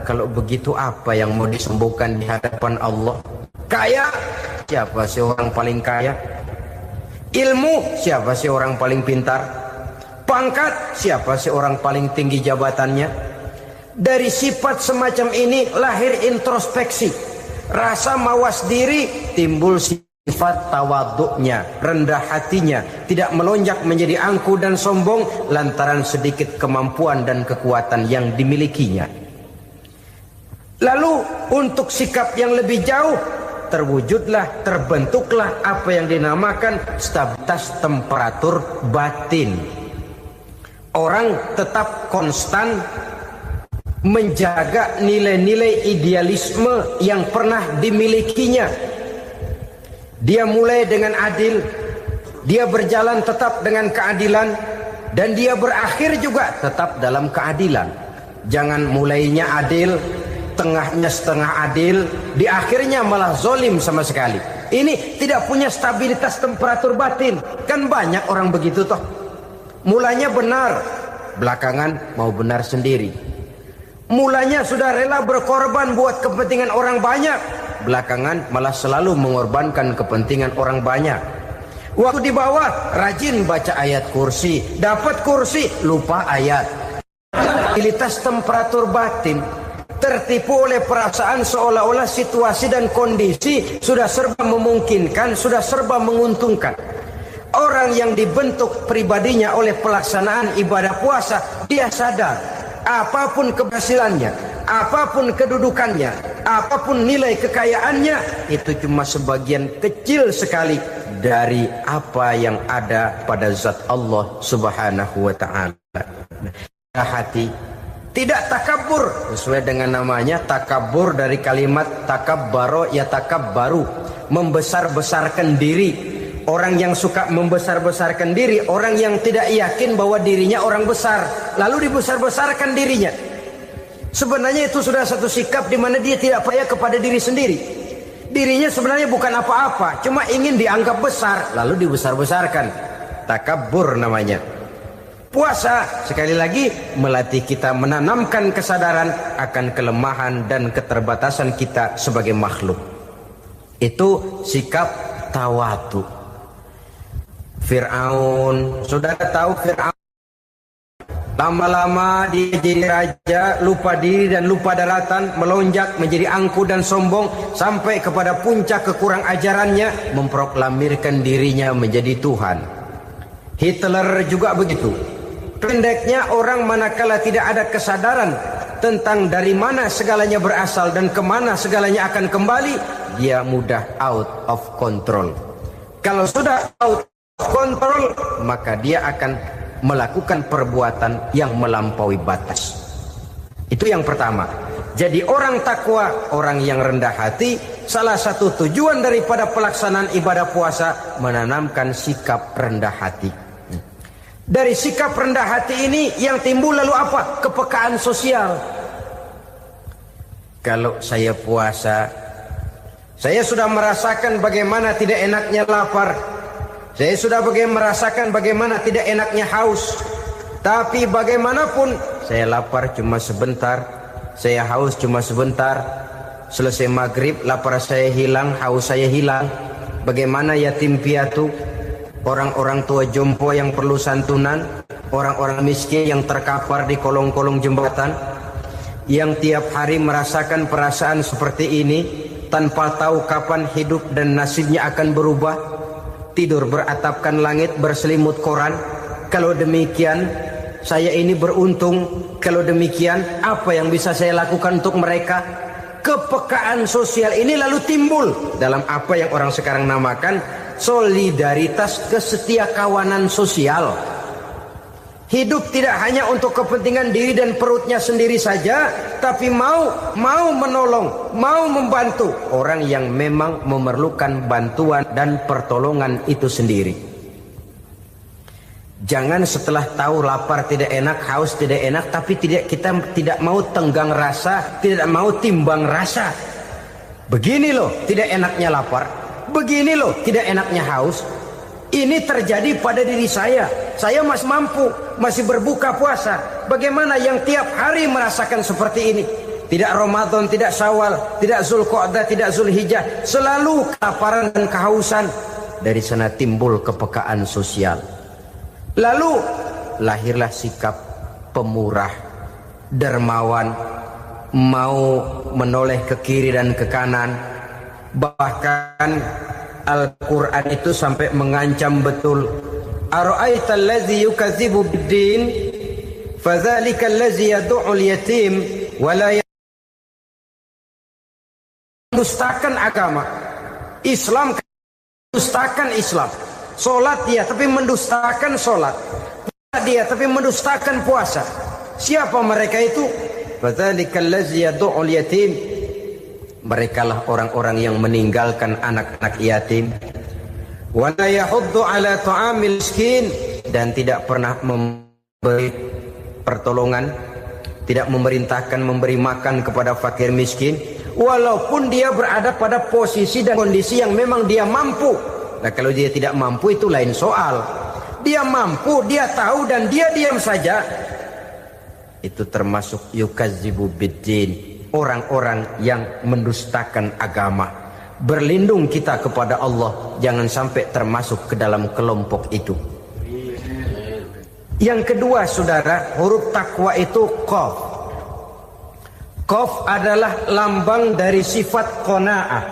Kalau begitu apa yang mau disembuhkan di hadapan Allah? Kaya, siapa sih orang paling kaya? Ilmu, siapa sih orang paling pintar? Pangkat, siapa sih orang paling tinggi jabatannya? Dari sifat semacam ini lahir introspeksi. Rasa mawas diri, timbul sifat tawaduknya, rendah hatinya, tidak melonjak menjadi angkuh dan sombong lantaran sedikit kemampuan dan kekuatan yang dimilikinya. Lalu untuk sikap yang lebih jauh, terwujudlah, terbentuklah apa yang dinamakan stabilitas temperatur batin. Orang tetap konstan menjaga nilai-nilai idealisme yang pernah dimilikinya. Dia mulai dengan adil, dia berjalan tetap dengan keadilan, dan dia berakhir juga tetap dalam keadilan. Jangan mulainya adil, tengahnya setengah adil, di akhirnya malah zolim sama sekali. Ini tidak punya stabilitas temperatur batin. Kan banyak orang begitu toh. Mulanya benar, belakangan mau benar sendiri. Mulanya sudah rela berkorban buat kepentingan orang banyak, belakangan malah selalu mengorbankan kepentingan orang banyak. Waktu di bawah rajin baca ayat kursi, dapat kursi lupa ayat. Stabilitas temperatur batin, tertipu oleh perasaan seolah-olah situasi dan kondisi sudah serba memungkinkan, sudah serba menguntungkan. Orang yang dibentuk pribadinya oleh pelaksanaan ibadah puasa, dia sadar apapun keberhasilannya, apapun kedudukannya, apapun nilai kekayaannya, itu cuma sebagian kecil sekali dari apa yang ada pada zat Allah Subhanahu wa ta'ala. Hati tidak takabur, sesuai dengan namanya takabur dari kalimat takabbaro ya takabbaru, membesar-besarkan diri. Orang yang suka membesar-besarkan diri, orang yang tidak yakin bahwa dirinya orang besar, lalu dibesar-besarkan dirinya. Sebenarnya itu sudah satu sikap di mana dia tidak percaya kepada diri sendiri. Dirinya sebenarnya bukan apa-apa, cuma ingin dianggap besar, lalu dibesar-besarkan. Takabbur namanya. Puasa sekali lagi melatih kita menanamkan kesadaran akan kelemahan dan keterbatasan kita sebagai makhluk. Itu sikap tawadu. Fir'aun, saudara tahu Fir'aun, lama-lama dia jadi raja, lupa diri dan lupa daratan, melonjak menjadi angkuh dan sombong sampai kepada puncak kekurang ajarannya, memproklamirkan dirinya menjadi Tuhan. Hitler juga begitu. Pendeknya orang manakala tidak ada kesadaran tentang dari mana segalanya berasal dan kemana segalanya akan kembali, dia mudah out of control. Kalau sudah out of control, maka dia akan melakukan perbuatan yang melampaui batas. Itu yang pertama. Jadi orang takwa, orang yang rendah hati, salah satu tujuan daripada pelaksanaan ibadah puasa menanamkan sikap rendah hati. Dari sikap rendah hati ini yang timbul lalu apa? Kepekaan sosial. Kalau saya puasa, saya sudah merasakan bagaimana tidak enaknya lapar. Saya sudah merasakan bagaimana tidak enaknya haus. Tapi bagaimanapun, saya lapar cuma sebentar, saya haus cuma sebentar. Selesai maghrib, lapar saya hilang, haus saya hilang. Bagaimana yatim piatu, orang-orang tua jompo yang perlu santunan, orang-orang miskin yang terkapar di kolong-kolong jembatan, yang tiap hari merasakan perasaan seperti ini, tanpa tahu kapan hidup dan nasibnya akan berubah. Tidur beratapkan langit, berselimut koran. Kalau demikian, saya ini beruntung. Kalau demikian, apa yang bisa saya lakukan untuk mereka? Kepekaan sosial ini lalu timbul dalam apa yang orang sekarang namakan solidaritas kesetiakawanan sosial. Hidup tidak hanya untuk kepentingan diri dan perutnya sendiri saja, tapi mau menolong, mau membantu orang yang memang memerlukan bantuan dan pertolongan itu sendiri. Jangan setelah tahu lapar tidak enak, haus tidak enak, tapi kita tidak mau tenggang rasa, tidak mau timbang rasa. Begini loh tidak enaknya lapar, begini loh tidak enaknya haus. Ini terjadi pada diri saya. Saya masih mampu, masih berbuka puasa. Bagaimana yang tiap hari merasakan seperti ini? Tidak Ramadan, tidak Syawal, tidak Zulqa'dah, tidak Zulhijjah. Selalu kelaparan dan kehausan. Dari sana timbul kepekaan sosial. Lalu lahirlah sikap pemurah, dermawan, mau menoleh ke kiri dan ke kanan. Bahkan Al-Quran itu sampai mengancam betul. Ara'aital ladzi yukadzibu bid-din fadzalikal ladzi yad'ul yatim wa la mendustakan agama. Islam mendustakan Islam. Salat dia tapi mendustakan salat. Puasa dia tapi mendustakan puasa. Siapa mereka itu? Fadzalikal ladzi yad'ul yatim. Merekalah orang-orang yang meninggalkan anak-anak yatim. Wa la yahuddu ala ta'amil miskin, dan tidak pernah memberi pertolongan, tidak memerintahkan memberi makan kepada fakir miskin, walaupun dia berada pada posisi dan kondisi yang memang dia mampu. Nah, kalau dia tidak mampu itu lain soal. Dia mampu, dia tahu dan dia diam saja. Itu termasuk yukadzibu biddin. Orang-orang yang mendustakan agama. Berlindung kita kepada Allah, jangan sampai termasuk ke dalam kelompok itu. Yang kedua saudara, huruf takwa itu qaf. Qaf adalah lambang dari sifat qanaah.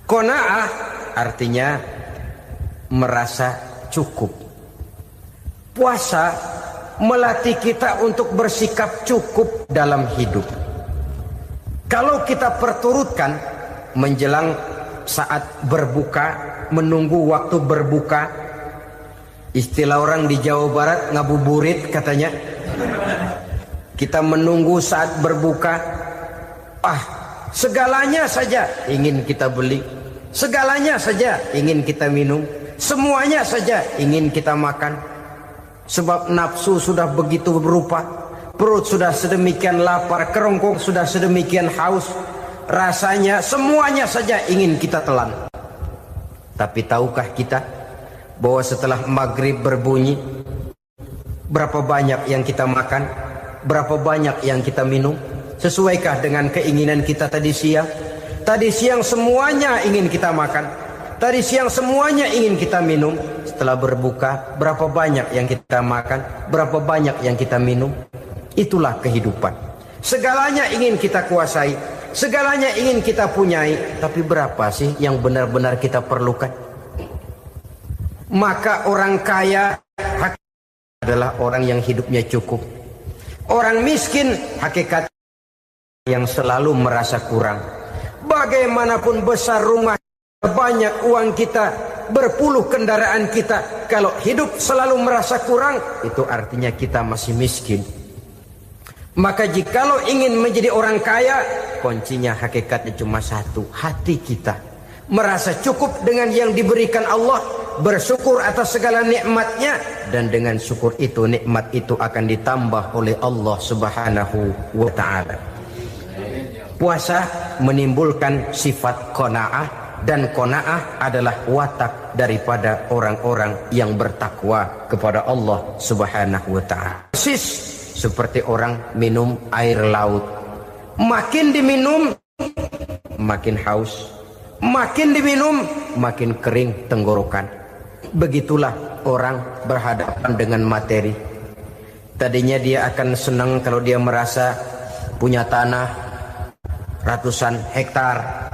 Qanaah artinya merasa cukup. Puasa melatih kita untuk bersikap cukup dalam hidup. Kalau kita perturutkan menjelang saat berbuka, menunggu waktu berbuka, istilah orang di Jawa Barat ngabuburit katanya. Kita menunggu saat berbuka, segalanya saja ingin kita beli, segalanya saja ingin kita minum, semuanya saja ingin kita makan. Sebab nafsu sudah begitu berupa. Perut sudah sedemikian lapar, kerongkong sudah sedemikian haus. Rasanya semuanya saja ingin kita telan. Tapi tahukah kita bahwa setelah maghrib berbunyi, berapa banyak yang kita makan, berapa banyak yang kita minum? Sesuaikah dengan keinginan kita tadi siang? Tadi siang semuanya ingin kita makan, tadi siang semuanya ingin kita minum. Setelah berbuka, berapa banyak yang kita makan, berapa banyak yang kita minum? Itulah kehidupan. Segalanya ingin kita kuasai, segalanya ingin kita punyai, tapi berapa sih yang benar-benar kita perlukan? Maka orang kaya adalah orang yang hidupnya cukup. Orang miskin hakikat yang selalu merasa kurang. Bagaimanapun besar rumah, banyak uang kita, berpuluh kendaraan kita, kalau hidup selalu merasa kurang, itu artinya kita masih miskin. Maka jikalau ingin menjadi orang kaya, kuncinya hakikatnya cuma satu, hati kita merasa cukup dengan yang diberikan Allah, bersyukur atas segala nikmatnya, dan dengan syukur itu, nikmat itu akan ditambah oleh Allah Subhanahu wa ta'ala. Puasa menimbulkan sifat qanaah, dan qanaah adalah watak daripada orang-orang yang bertakwa kepada Allah Subhanahu wa ta'ala. Persis seperti orang minum air laut. Makin diminum makin haus, makin diminum makin kering tenggorokan. Begitulah orang berhadapan dengan materi. Tadinya dia akan senang kalau dia merasa punya tanah ratusan hektar.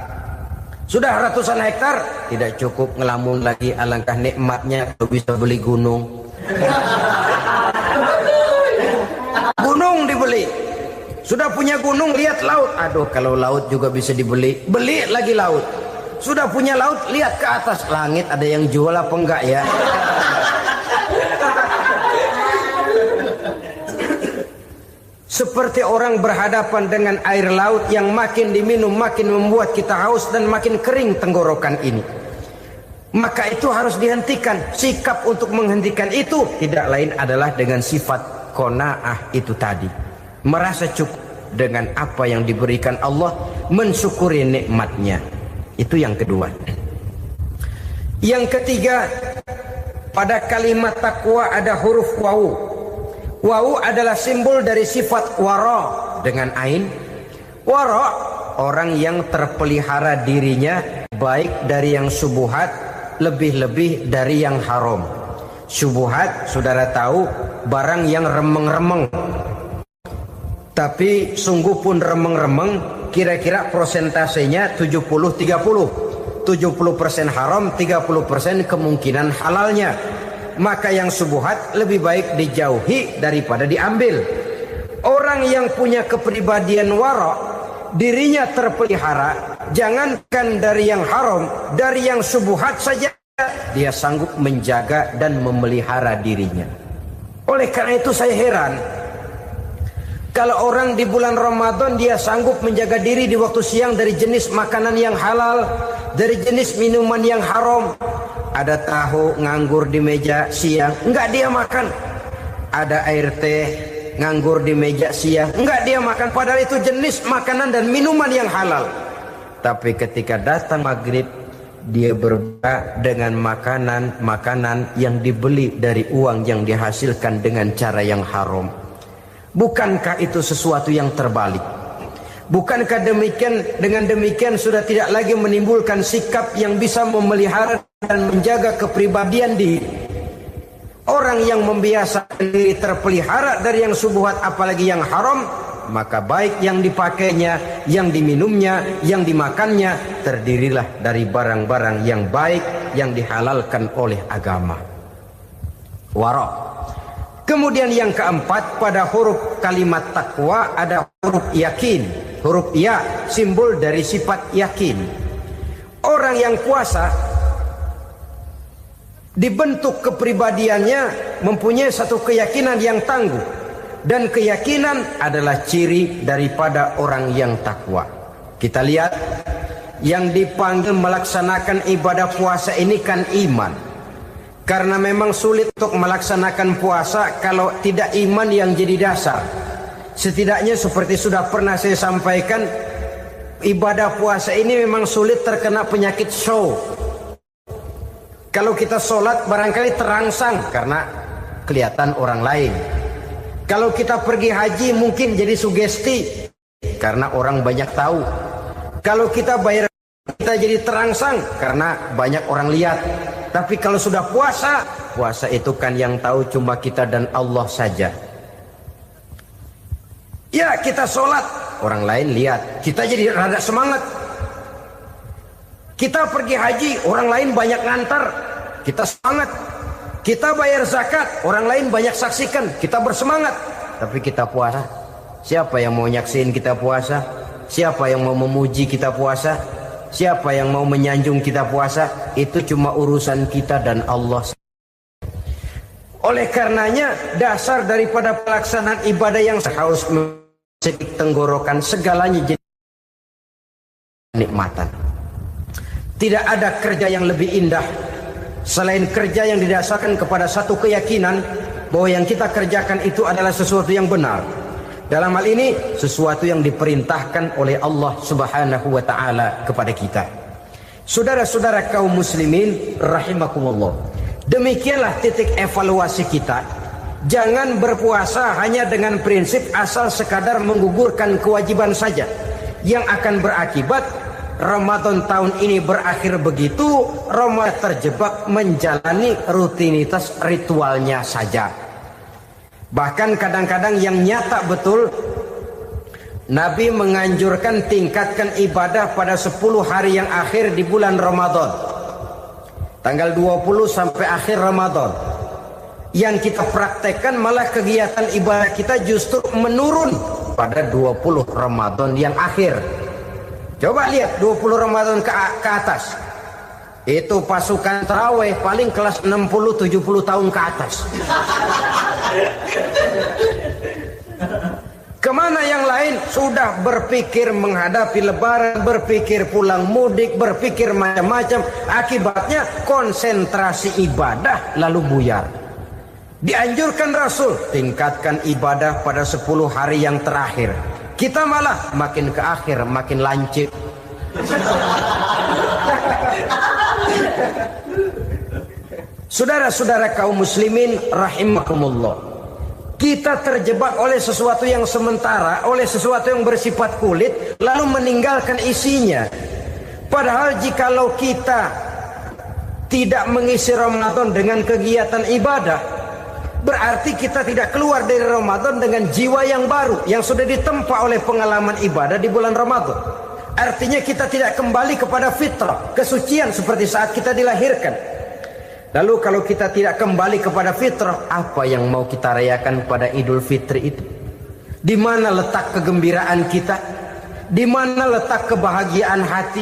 Sudah ratusan hektar tidak cukup, ngelamun lagi, alangkah nikmatnya kalau bisa beli gunung. Gunung dibeli. Sudah punya gunung, lihat laut. Aduh, kalau laut juga bisa dibeli, beli lagi laut. Sudah punya laut, lihat ke atas langit, ada yang jual apa enggak ya? Seperti orang berhadapan dengan air laut yang makin diminum makin membuat kita haus dan makin kering tenggorokan ini. Maka itu harus dihentikan. Sikap untuk menghentikan itu tidak lain adalah dengan sifat qanaah itu tadi. Merasa cukup dengan apa yang diberikan Allah, mensyukuri nikmatnya. Itu yang kedua. Yang ketiga, pada kalimat takwa ada huruf wawu. Wawu adalah simbol dari sifat wara dengan ain. Wara, orang yang terpelihara dirinya baik dari yang syubhat, lebih-lebih dari yang haram. Syubhat, saudara tahu, barang yang remeng-remeng. Tapi sungguh pun remeng-remeng, kira-kira prosentasenya 70-30. 70% haram, 30% kemungkinan halalnya. Maka yang syubhat lebih baik dijauhi daripada diambil. Orang yang punya kepribadian wara, dirinya terpelihara, jangankan dari yang haram, dari yang syubhat saja dia sanggup menjaga dan memelihara dirinya. Oleh karena itu saya heran, kalau orang di bulan Ramadan dia sanggup menjaga diri di waktu siang dari jenis makanan yang halal, dari jenis minuman yang haram. Ada tahu nganggur di meja siang, enggak dia makan. Ada air teh nganggur di meja siang, enggak dia makan. Padahal itu jenis makanan dan minuman yang halal. Tapi ketika datang maghrib, dia berbuka dengan makanan yang dibeli dari uang yang dihasilkan dengan cara yang haram. Bukankah itu sesuatu yang terbalik? Bukankah dengan demikian sudah tidak lagi menimbulkan sikap yang bisa memelihara dan menjaga kepribadian diri? Orang yang membiasakan diri terpelihara dari yang syubhat apalagi yang haram, maka baik yang dipakainya, yang diminumnya, yang dimakannya terdirilah dari barang-barang yang baik yang dihalalkan oleh agama. Wara. Kemudian yang keempat, pada huruf kalimat takwa ada huruf yakin. Huruf ya simbol dari sifat yakin. Orang yang puasa dibentuk kepribadiannya mempunyai satu keyakinan yang tangguh, dan keyakinan adalah ciri daripada orang yang takwa. Kita lihat yang dipanggil melaksanakan ibadah puasa ini kan iman. Karena memang sulit untuk melaksanakan puasa kalau tidak iman yang jadi dasar. Setidaknya seperti sudah pernah saya sampaikan, ibadah puasa ini memang sulit terkena penyakit show. Kalau kita sholat barangkali terangsang karena kelihatan orang lain. Kalau kita pergi haji mungkin jadi sugesti karena orang banyak tahu. Kalau kita bayar kita jadi terangsang karena banyak orang lihat. Tapi kalau sudah puasa, puasa itu kan yang tahu cuma kita dan Allah saja. Ya kita sholat, orang lain lihat, kita jadi rada semangat. Kita pergi haji, orang lain banyak ngantar, kita semangat. Kita bayar zakat, orang lain banyak saksikan, kita bersemangat. Tapi kita puasa, siapa yang mau nyaksiin kita puasa? Siapa yang mau memuji kita puasa? Siapa yang mau menyanjung kita puasa? Itu cuma urusan kita dan Allah. Oleh karenanya dasar daripada pelaksanaan ibadah yang harus sedikit tenggorokan segalanya jadi nikmatan. Tidak ada kerja yang lebih indah selain kerja yang didasarkan kepada satu keyakinan bahwa yang kita kerjakan itu adalah sesuatu yang benar. Dalam hal ini sesuatu yang diperintahkan oleh Allah Subhanahu wa taala kepada kita. Saudara-saudara kaum muslimin rahimakumullah. Demikianlah titik evaluasi kita. Jangan berpuasa hanya dengan prinsip asal sekadar menggugurkan kewajiban saja, yang akan berakibat Ramadan tahun ini berakhir begitu, Ramadan terjebak menjalani rutinitas ritualnya saja. Bahkan kadang-kadang yang nyata betul, Nabi menganjurkan tingkatkan ibadah pada 10 hari yang akhir di bulan Ramadan, tanggal 20 sampai akhir Ramadan. Yang kita praktekkan malah kegiatan ibadah kita justru menurun pada 20 Ramadan yang akhir. Coba lihat 20 Ramadan ke atas, itu pasukan tarawih paling kelas 60-70 tahun ke atas. Kemana yang lain sudah berpikir menghadapi lebaran, berpikir pulang mudik, berpikir macam-macam. Akibatnya konsentrasi ibadah lalu buyar. Dianjurkan Rasul, tingkatkan ibadah pada 10 hari yang terakhir. Kita malah makin ke akhir makin lancip. Saudara-saudara kaum muslimin rahimakumullah, kita terjebak oleh sesuatu yang sementara, oleh sesuatu yang bersifat kulit, lalu meninggalkan isinya. Padahal jikalau kita tidak mengisi Ramadan dengan kegiatan ibadah, berarti kita tidak keluar dari Ramadan dengan jiwa yang baru, yang sudah ditempa oleh pengalaman ibadah di bulan Ramadan. Artinya kita tidak kembali kepada fitrah, kesucian seperti saat kita dilahirkan. Lalu kalau kita tidak kembali kepada fitrah, apa yang mau kita rayakan pada Idul Fitri itu? Di mana letak kegembiraan kita? Di mana letak kebahagiaan hati?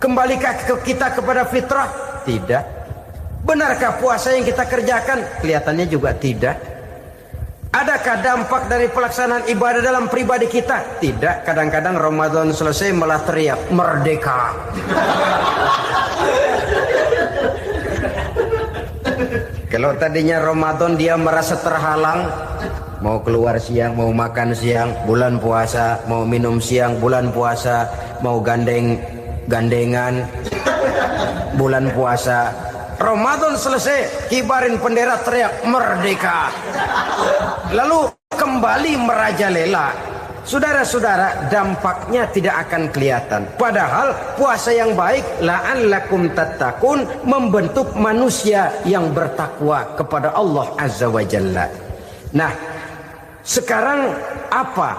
Kembalikah kita kepada fitrah? Tidak. Benarkah puasa yang kita kerjakan? Kelihatannya juga tidak. Adakah dampak dari pelaksanaan ibadah dalam pribadi kita? Tidak. Kadang-kadang Ramadan selesai malah teriak merdeka. Kalau tadinya Ramadan dia merasa terhalang, mau keluar siang, mau makan siang, bulan puasa, mau minum siang, bulan puasa, mau gandengan, bulan puasa. Ramadan selesai, kibarin bendera, teriak merdeka. Lalu kembali merajalela. Saudara-saudara, dampaknya tidak akan kelihatan. Padahal puasa yang baik, la'allakum tattaqun, membentuk manusia yang bertakwa kepada Allah Azza wa Jalla. Nah, sekarang apa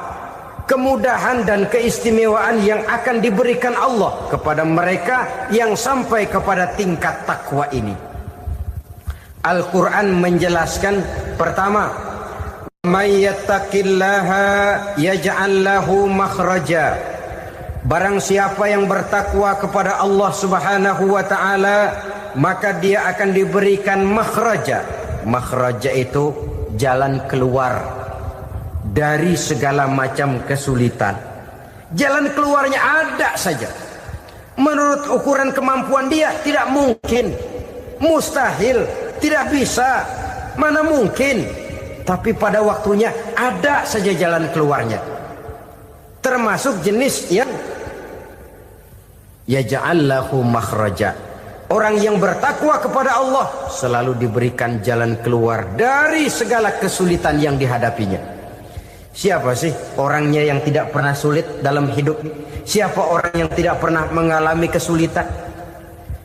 kemudahan dan keistimewaan yang akan diberikan Allah kepada mereka yang sampai kepada tingkat takwa ini? Al-Quran menjelaskan, pertama, may yattaqillaha yaj'al lahu makhraja. Barang siapa yang bertakwa kepada Allah Subhanahu wa taala, maka dia akan diberikan makhraja. Makhraja itu jalan keluar dari segala macam kesulitan. Jalan keluarnya ada saja. Menurut ukuran kemampuan dia tidak mungkin, mustahil, tidak bisa, mana mungkin. Tapi pada waktunya ada saja jalan keluarnya. Termasuk jenis yang yaj'al lahu makhraja. Orang yang bertakwa kepada Allah selalu diberikan jalan keluar dari segala kesulitan yang dihadapinya. Siapa sih orangnya yang tidak pernah sulit dalam hidup? Siapa orang yang tidak pernah mengalami kesulitan?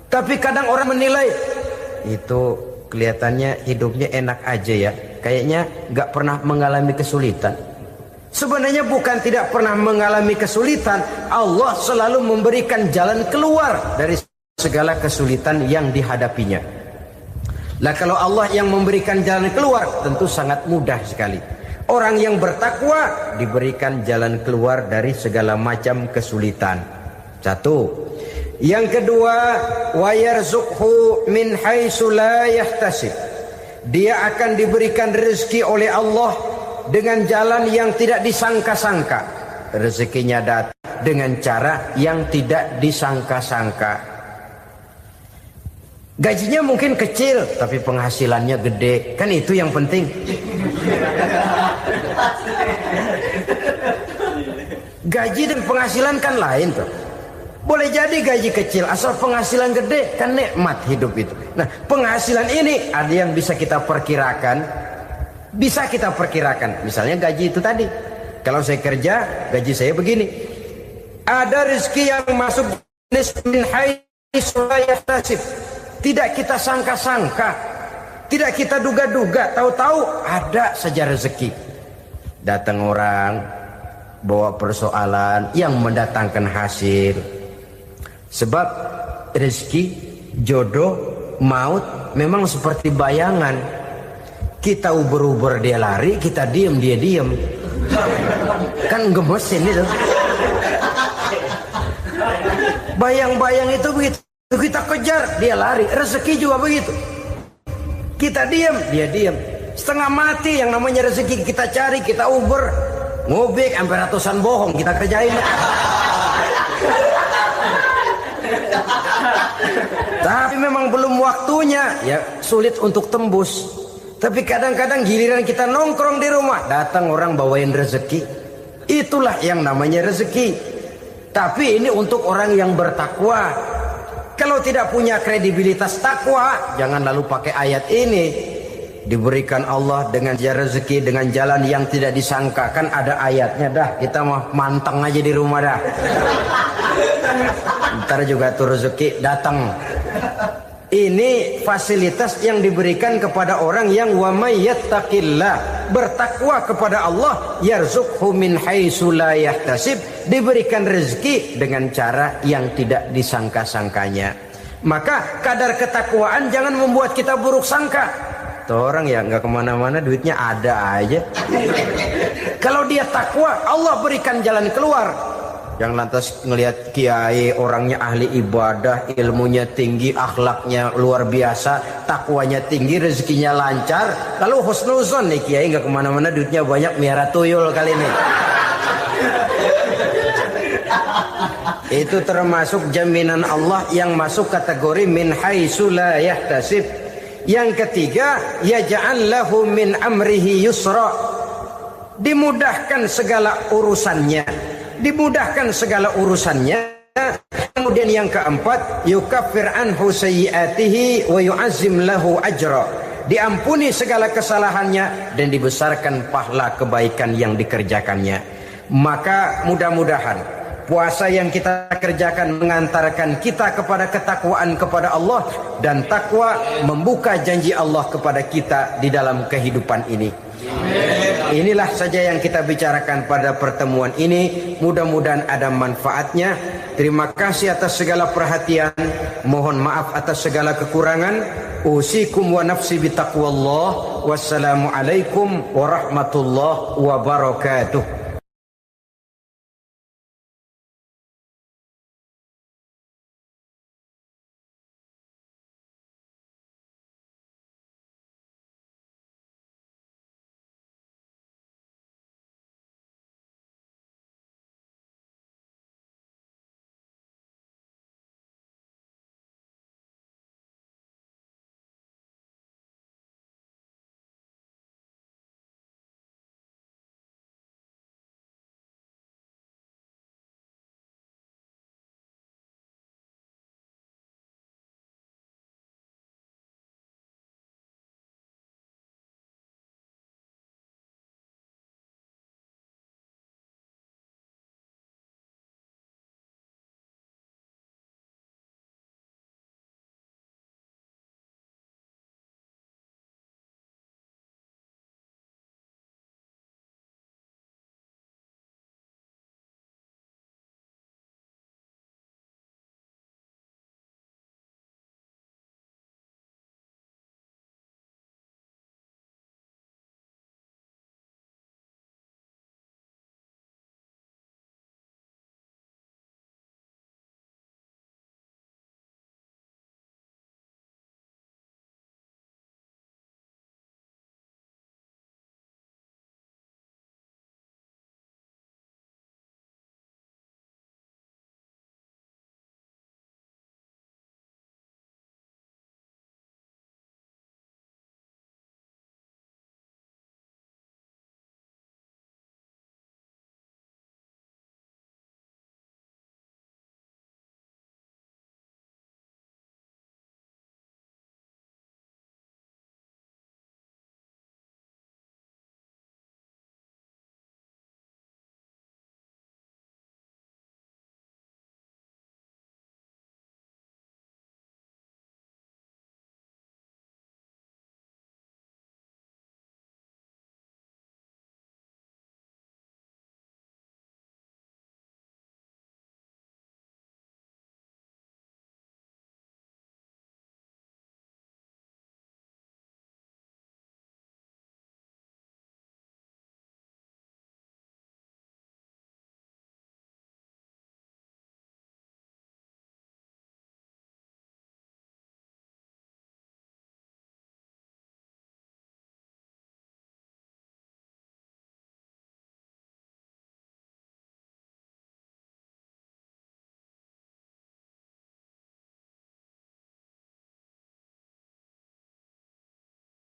Tapi kadang orang menilai, itu kelihatannya hidupnya enak aja ya, kayaknya gak pernah mengalami kesulitan. Sebenarnya bukan tidak pernah mengalami kesulitan, Allah selalu memberikan jalan keluar dari segala kesulitan yang dihadapinya. Nah, kalau Allah yang memberikan jalan keluar, tentu sangat mudah sekali. Orang yang bertakwa diberikan jalan keluar dari segala macam kesulitan. Satu. Yang kedua, wa yarzuqhu min haitsu la yahtasib. Dia akan diberikan rezeki oleh Allah dengan jalan yang tidak disangka-sangka. Rezekinya datang dengan cara yang tidak disangka-sangka. Gajinya mungkin kecil, tapi penghasilannya gede. Kan itu yang penting. Gaji dan penghasilan kan lain tuh. Boleh jadi gaji kecil, asal penghasilan gede, kan nikmat hidup itu. Nah, penghasilan ini ada yang bisa kita perkirakan. Bisa kita perkirakan. Misalnya gaji itu tadi. Kalau saya kerja, gaji saya begini. Ada rezeki yang masuk min haitsu la yahtasib. Tidak kita sangka-sangka. Tidak kita duga-duga. Tahu-tahu ada saja rezeki. Datang orang, bawa persoalan yang mendatangkan hasil. Sebab rezeki, jodoh, maut memang seperti bayangan. Kita uber-uber dia lari, kita diem dia diem. Kan gemesin itu. Bayang-bayang itu begitu. Kita kejar, dia lari. Rezeki juga begitu. Kita diem, dia diem. Setengah mati yang namanya rezeki kita cari, kita uber. ngobek sampai ratusan bohong kita kerjain. Tapi memang belum waktunya, ya sulit untuk tembus. Tapi kadang-kadang giliran kita nongkrong di rumah, datang orang bawain rezeki. Itulah yang namanya rezeki. Tapi ini untuk orang yang bertakwa. Kalau tidak punya kredibilitas takwa, jangan lalu pakai ayat ini. Diberikan Allah dengan rezeki dengan jalan yang tidak disangka. Kan ada ayatnya dah, kita mah manteng aja di rumah dah. Ntar juga tuh rezeki datang. Ini fasilitas yang diberikan kepada orang yang wa may yattaqillah, bertakwa kepada Allah, yarzuqhu min haitsu la yahtasib, diberikan rezeki dengan cara yang tidak disangka-sangkanya. Maka kadar ketakwaan jangan membuat kita buruk sangka. Tuh orang ya nggak kemana-mana, duitnya ada aja. Kalau dia takwa, Allah berikan jalan keluar. Yang lantas ngelihat kiai orangnya ahli ibadah, ilmunya tinggi, akhlaknya luar biasa, takwanya tinggi, rezekinya lancar, lalu husnuzon nih kiai nggak kemana-mana, duitnya banyak, miara tuyul kali ini. Itu termasuk jaminan Allah yang masuk kategori min haitsu la yahtasib. Yang ketiga, yaj'al lahu min amrihi yusra, dimudahkan segala urusannya, dimudahkan segala urusannya. Kemudian yang keempat, yukaffir anhu sayyiatihi wa yu'azzim lahu ajra, diampuni segala kesalahannya dan dibesarkan pahala kebaikan yang dikerjakannya. Maka mudah-mudahan puasa yang kita kerjakan mengantarkan kita kepada ketakwaan kepada Allah, dan takwa membuka janji Allah kepada kita di dalam kehidupan ini. Inilah saja yang kita bicarakan pada pertemuan ini. Mudah-mudahan ada manfaatnya. Terima kasih atas segala perhatian. Mohon maaf atas segala kekurangan. Usikum wa nafsi bitaqwallah. Wassalamualaikum warahmatullahi wabarakatuh.